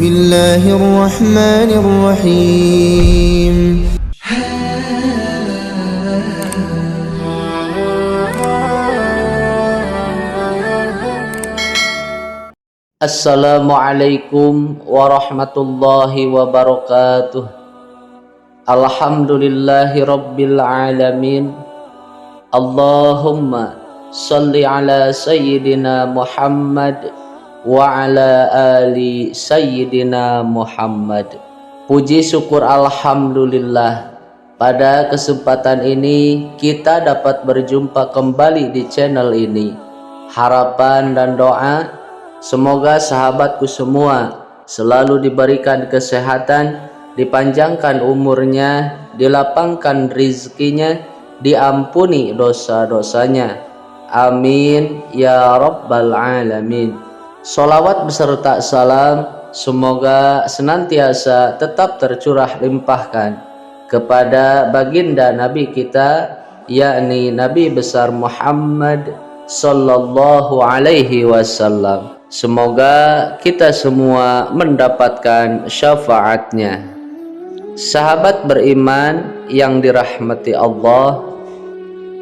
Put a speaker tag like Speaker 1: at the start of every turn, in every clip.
Speaker 1: الله الرحمن الرحيم.
Speaker 2: Assalamualaikum warahmatullahi wabarakatuh. Alhamdulillahi rabbil alamin. Allahumma salli ala sayyidina Muhammad wa ala ali sayyidina Muhammad. Puji syukur alhamdulillah, pada kesempatan ini kita dapat berjumpa kembali di channel ini. Harapan dan doa semoga sahabatku semua selalu diberikan kesehatan, dipanjangkan umurnya, dilapangkan rizkinya, diampuni dosa-dosanya. Amin ya rabbal alamin. Sholawat beserta salam semoga senantiasa tetap tercurah limpahkan kepada baginda Nabi kita, yakni Nabi besar Muhammad sallallahu alaihi wasallam. Semoga kita semua mendapatkan syafaatnya. Sahabat beriman yang dirahmati Allah,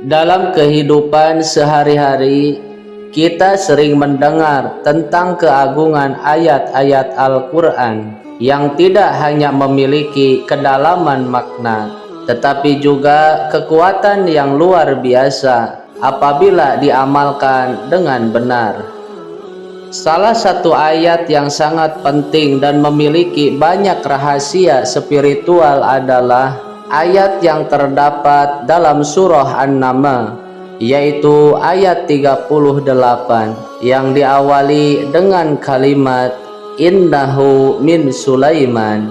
Speaker 2: dalam kehidupan sehari-hari kita sering mendengar tentang keagungan ayat-ayat Al-Quran yang tidak hanya memiliki kedalaman makna, tetapi juga kekuatan yang luar biasa apabila diamalkan dengan benar. Salah satu ayat yang sangat penting dan memiliki banyak rahasia spiritual adalah ayat yang terdapat dalam surah An-Naml, yaitu ayat 38 yang diawali dengan kalimat innahu min Sulaiman.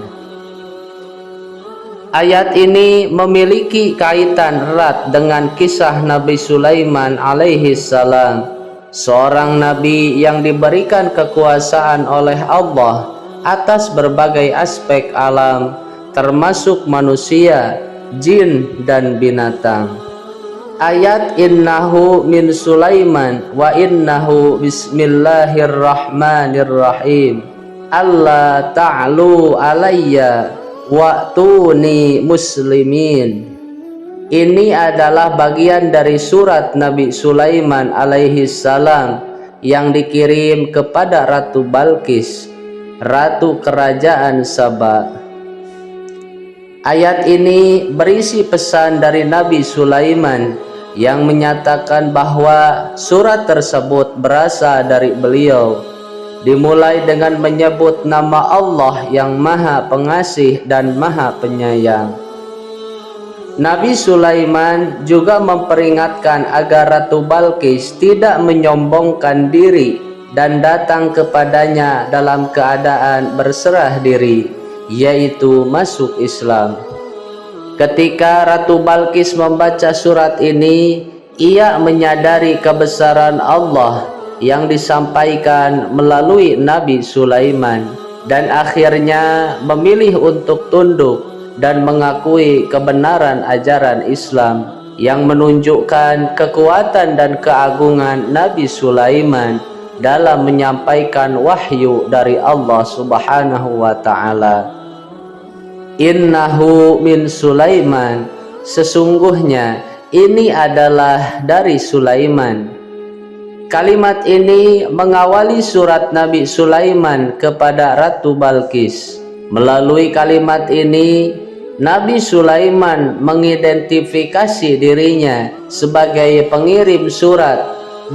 Speaker 2: Ayat ini memiliki kaitan erat dengan kisah Nabi Sulaiman alaihi salam, seorang nabi yang diberikan kekuasaan oleh Allah atas berbagai aspek alam, termasuk manusia, jin, dan binatang. Ayat innahu min Sulaiman wa innahu bismillahirrahmanirrahim alla ta'lu alayya wa'tuni muslimin. Ini adalah bagian dari surat Nabi Sulaiman alaihi salam yang dikirim kepada Ratu Balqis, ratu kerajaan Saba. Ayat ini berisi pesan dari Nabi Sulaiman yang menyatakan bahwa surat tersebut berasal dari beliau, dimulai dengan menyebut nama Allah yang Maha Pengasih dan Maha Penyayang. Nabi Sulaiman juga memperingatkan agar Ratu Balqis tidak menyombongkan diri dan datang kepadanya dalam keadaan berserah diri, yaitu masuk Islam. Ketika Ratu Balqis membaca surat ini, ia menyadari kebesaran Allah yang disampaikan melalui Nabi Sulaiman dan akhirnya memilih untuk tunduk dan mengakui kebenaran ajaran Islam yang menunjukkan kekuatan dan keagungan Nabi Sulaiman dalam menyampaikan wahyu dari Allah Subhanahu wa ta'ala. Innahu min Sulaiman, sesungguhnya ini adalah dari Sulaiman. Kalimat ini mengawali surat Nabi Sulaiman kepada Ratu Balqis. Melalui kalimat ini, Nabi Sulaiman mengidentifikasi dirinya sebagai pengirim surat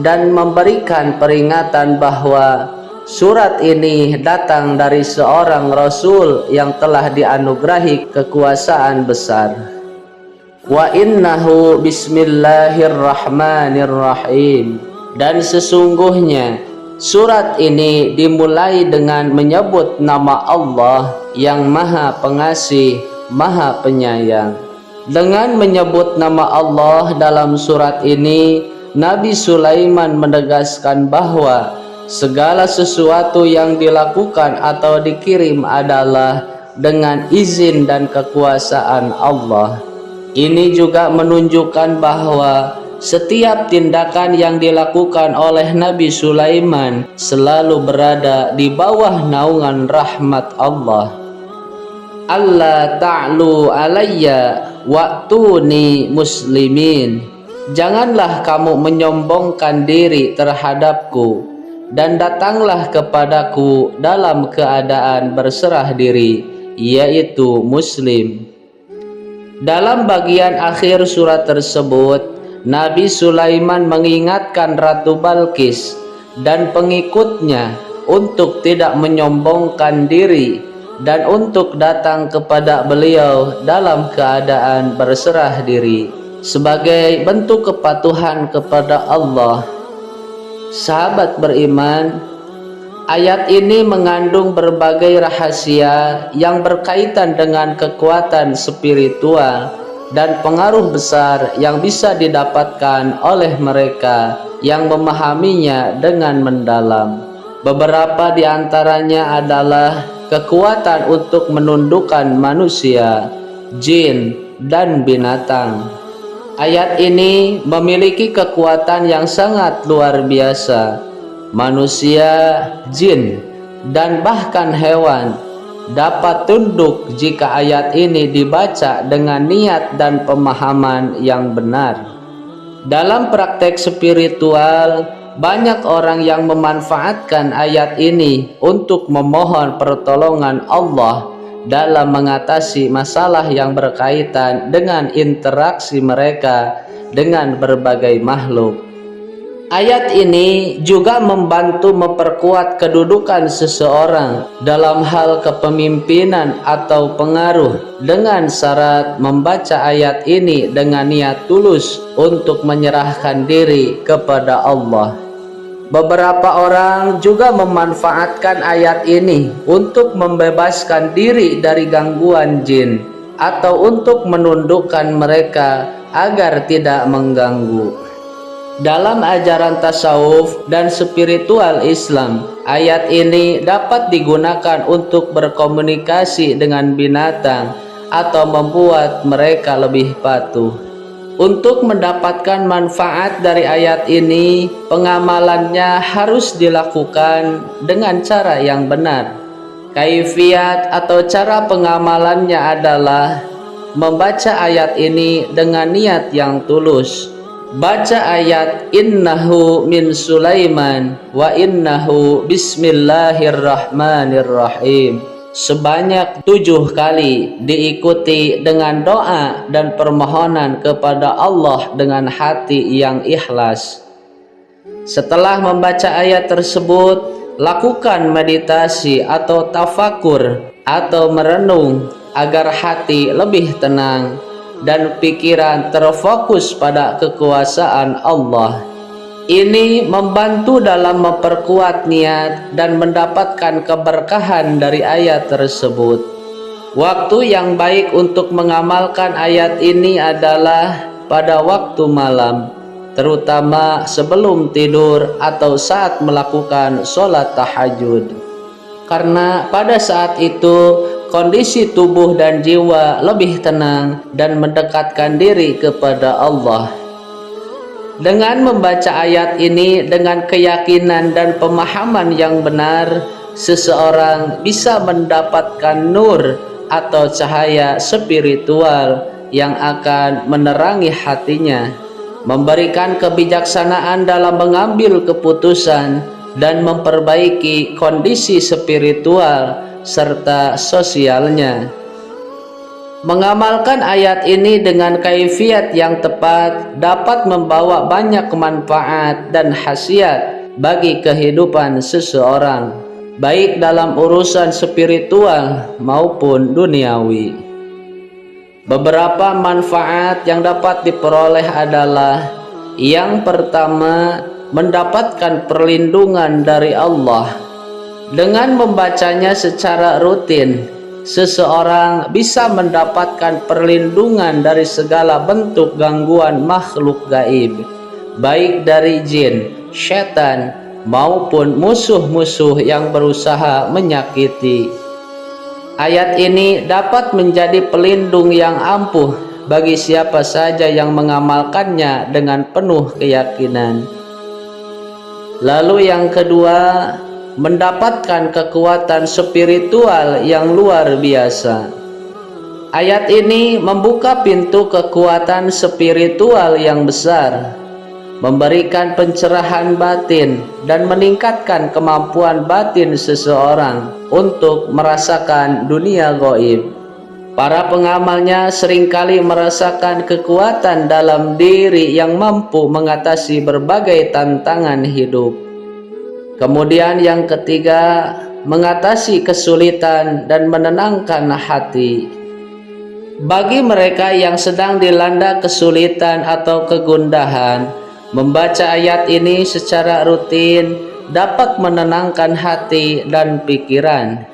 Speaker 2: dan memberikan peringatan bahwa surat ini datang dari seorang rasul yang telah dianugerahi kekuasaan besar. Wa innahu bismillahirrahmanirrahim, dan sesungguhnya surat ini dimulai dengan menyebut nama Allah yang Maha Pengasih, Maha Penyayang. Dengan menyebut nama Allah dalam surat ini, Nabi Sulaiman menegaskan bahwa segala sesuatu yang dilakukan atau dikirim adalah dengan izin dan kekuasaan Allah. Ini juga menunjukkan bahwa Setiap tindakan yang dilakukan oleh Nabi Sulaiman selalu berada di bawah naungan rahmat Allah. Allah ta'lu alayya wa'tuni muslimin. Janganlah kamu menyombongkan diri terhadapku, dan datanglah kepadaku dalam keadaan berserah diri, yaitu muslim. Dalam bagian akhir surat tersebut, Nabi Sulaiman mengingatkan Ratu Balqis dan pengikutnya untuk tidak menyombongkan diri dan untuk datang kepada beliau dalam keadaan berserah diri sebagai bentuk kepatuhan kepada Allah. Sahabat beriman, ayat ini mengandung berbagai rahasia yang berkaitan dengan kekuatan spiritual dan pengaruh besar yang bisa didapatkan oleh mereka yang memahaminya dengan mendalam. Beberapa di antaranya adalah kekuatan untuk menundukkan manusia, jin, dan binatang. Ayat ini memiliki kekuatan yang sangat luar biasa. Manusia, jin, dan bahkan hewan dapat tunduk jika ayat ini dibaca dengan niat dan pemahaman yang benar. Dalam praktek spiritual, banyak orang yang memanfaatkan ayat ini untuk memohon pertolongan Allah dalam mengatasi masalah yang berkaitan dengan interaksi mereka dengan berbagai makhluk. Ayat ini juga membantu memperkuat kedudukan seseorang dalam hal kepemimpinan atau pengaruh dengan syarat membaca ayat ini dengan niat tulus untuk menyerahkan diri kepada Allah. Beberapa orang juga memanfaatkan ayat ini untuk membebaskan diri dari gangguan jin atau untuk menundukkan mereka agar tidak mengganggu. Dalam ajaran tasawuf dan spiritual Islam, ayat ini dapat digunakan untuk berkomunikasi dengan binatang atau membuat mereka lebih patuh. Untuk mendapatkan manfaat dari ayat ini, pengamalannya harus dilakukan dengan cara yang benar. Kaifiat atau cara pengamalannya adalah membaca ayat ini dengan niat yang tulus. Baca ayat innahu min Sulaiman wa innahu bismillahirrahmanirrahim sebanyak 7 kali, diikuti dengan doa dan permohonan kepada Allah dengan hati yang ikhlas. Setelah membaca ayat tersebut, lakukan meditasi atau tafakur atau merenung agar hati lebih tenang dan pikiran terfokus pada kekuasaan Allah. Ini membantu dalam memperkuat niat dan mendapatkan keberkahan dari ayat tersebut. Waktu yang baik untuk mengamalkan ayat ini adalah pada waktu malam, terutama sebelum tidur atau saat melakukan sholat tahajud. Karena pada saat itu kondisi tubuh dan jiwa lebih tenang dan mendekatkan diri kepada Allah. Dengan membaca ayat ini dengan keyakinan dan pemahaman yang benar, seseorang bisa mendapatkan nur atau cahaya spiritual yang akan menerangi hatinya, memberikan kebijaksanaan dalam mengambil keputusan, dan memperbaiki kondisi spiritual serta sosialnya. Mengamalkan ayat ini dengan kaifiat yang tepat dapat membawa banyak manfaat dan khasiat bagi kehidupan seseorang, baik dalam urusan spiritual maupun duniawi. Beberapa manfaat yang dapat diperoleh adalah: yang pertama, mendapatkan perlindungan dari Allah. Dengan membacanya secara rutin, seseorang bisa mendapatkan perlindungan dari segala bentuk gangguan makhluk gaib, baik dari jin, syaitan, maupun musuh-musuh yang berusaha menyakiti. Ayat ini dapat menjadi pelindung yang ampuh bagi siapa saja yang mengamalkannya dengan penuh keyakinan. Lalu yang kedua, mendapatkan kekuatan spiritual yang luar biasa. Ayat ini membuka pintu kekuatan spiritual yang besar, memberikan pencerahan batin dan meningkatkan kemampuan batin seseorang untuk merasakan dunia gaib. Para pengamalnya seringkali merasakan kekuatan dalam diri yang mampu mengatasi berbagai tantangan hidup. Kemudian yang ketiga, mengatasi kesulitan dan menenangkan hati. Bagi mereka yang sedang dilanda kesulitan atau kegundahan, membaca ayat ini secara rutin dapat menenangkan hati dan pikiran.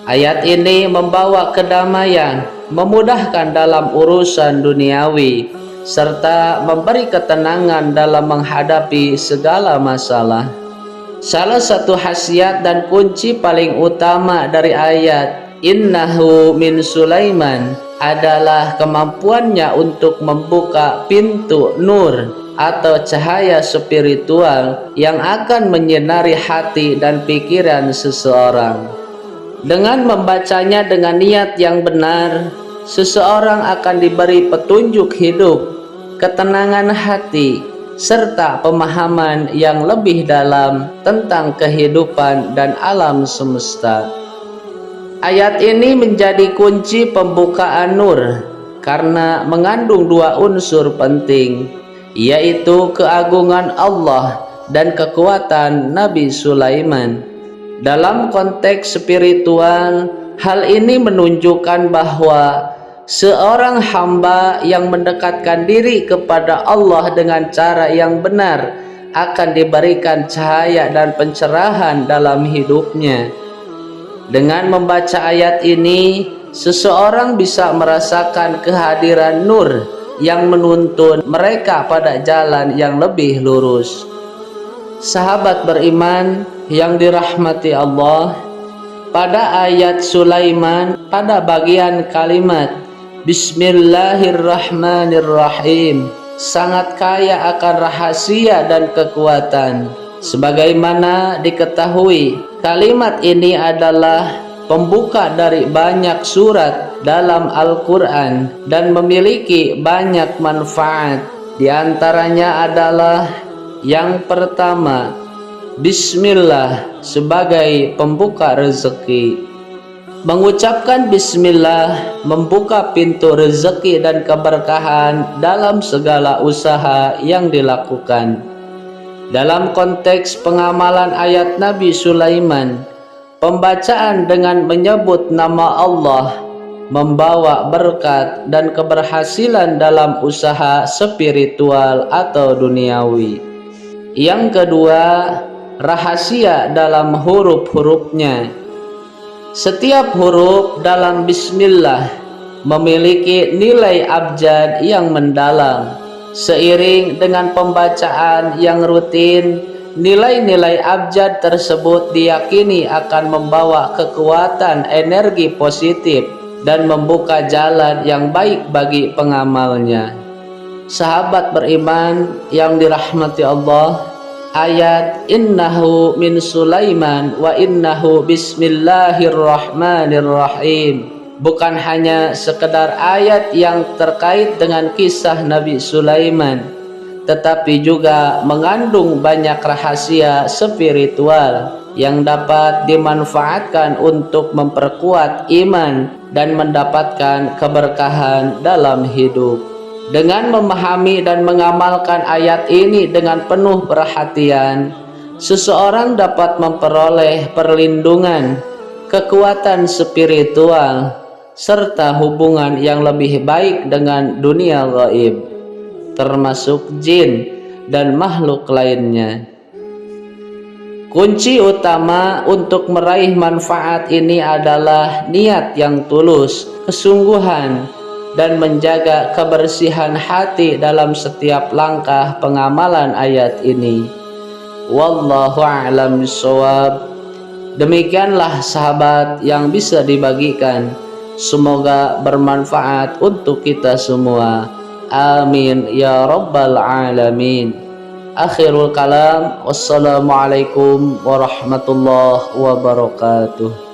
Speaker 2: Ayat ini membawa kedamaian, memudahkan dalam urusan duniawi, serta memberi ketenangan dalam menghadapi segala masalah. Salah satu khasiat dan kunci paling utama dari ayat "Innahu min Sulaiman" adalah kemampuannya untuk membuka pintu nur atau cahaya spiritual yang akan menyinari hati dan pikiran seseorang. Dengan membacanya dengan niat yang benar, seseorang akan diberi petunjuk hidup, ketenangan hati, serta pemahaman yang lebih dalam tentang kehidupan dan alam semesta. Ayat ini menjadi kunci pembukaan nur karena mengandung dua unsur penting, yaitu keagungan Allah dan kekuatan Nabi Sulaiman. Dalam konteks spiritual, hal ini menunjukkan bahwa seorang hamba yang mendekatkan diri kepada Allah dengan cara yang benar akan diberikan cahaya dan pencerahan dalam hidupnya. Dengan membaca ayat ini, seseorang bisa merasakan kehadiran nur yang menuntun mereka pada jalan yang lebih lurus. Sahabat beriman yang dirahmati Allah, pada ayat Sulaiman pada bagian kalimat Bismillahirrahmanirrahim sangat kaya akan rahasia dan kekuatan. Sebagaimana diketahui, kalimat ini adalah pembuka dari banyak surat dalam Al-Quran dan memiliki banyak manfaat. Di antaranya adalah yang pertama, Bismillah sebagai pembuka rezeki. Mengucapkan Bismillah membuka pintu rezeki dan keberkahan dalam segala usaha yang dilakukan. Dalam konteks pengamalan ayat Nabi Sulaiman, pembacaan dengan menyebut nama Allah membawa berkat dan keberhasilan dalam usaha spiritual atau duniawi. Yang kedua, rahasia dalam huruf-hurufnya. Setiap huruf dalam Bismillah memiliki nilai abjad yang mendalam. Seiring dengan pembacaan yang rutin, nilai-nilai abjad tersebut diyakini akan membawa kekuatan energi positif dan membuka jalan yang baik bagi pengamalnya. Sahabat beriman yang dirahmati Allah, ayat "Innahu min Sulaiman wa innahu bismillahirrahmanirrahim" bukan hanya sekedar ayat yang terkait dengan kisah Nabi Sulaiman, tetapi juga mengandung banyak rahasia spiritual yang dapat dimanfaatkan untuk memperkuat iman dan mendapatkan keberkahan dalam hidup. Dengan memahami dan mengamalkan ayat ini dengan penuh perhatian, seseorang dapat memperoleh perlindungan, kekuatan spiritual, serta hubungan yang lebih baik dengan dunia gaib, termasuk jin dan makhluk lainnya. Kunci utama untuk meraih manfaat ini adalah niat yang tulus, kesungguhan, dan menjaga kebersihan hati dalam setiap langkah pengamalan ayat ini. Wallahu a'lam bishawab. Demikianlah sahabat yang bisa dibagikan. Semoga bermanfaat untuk kita semua. Amin ya rabbal alamin. Akhirul kalam. Wassalamualaikum warahmatullahi wabarakatuh.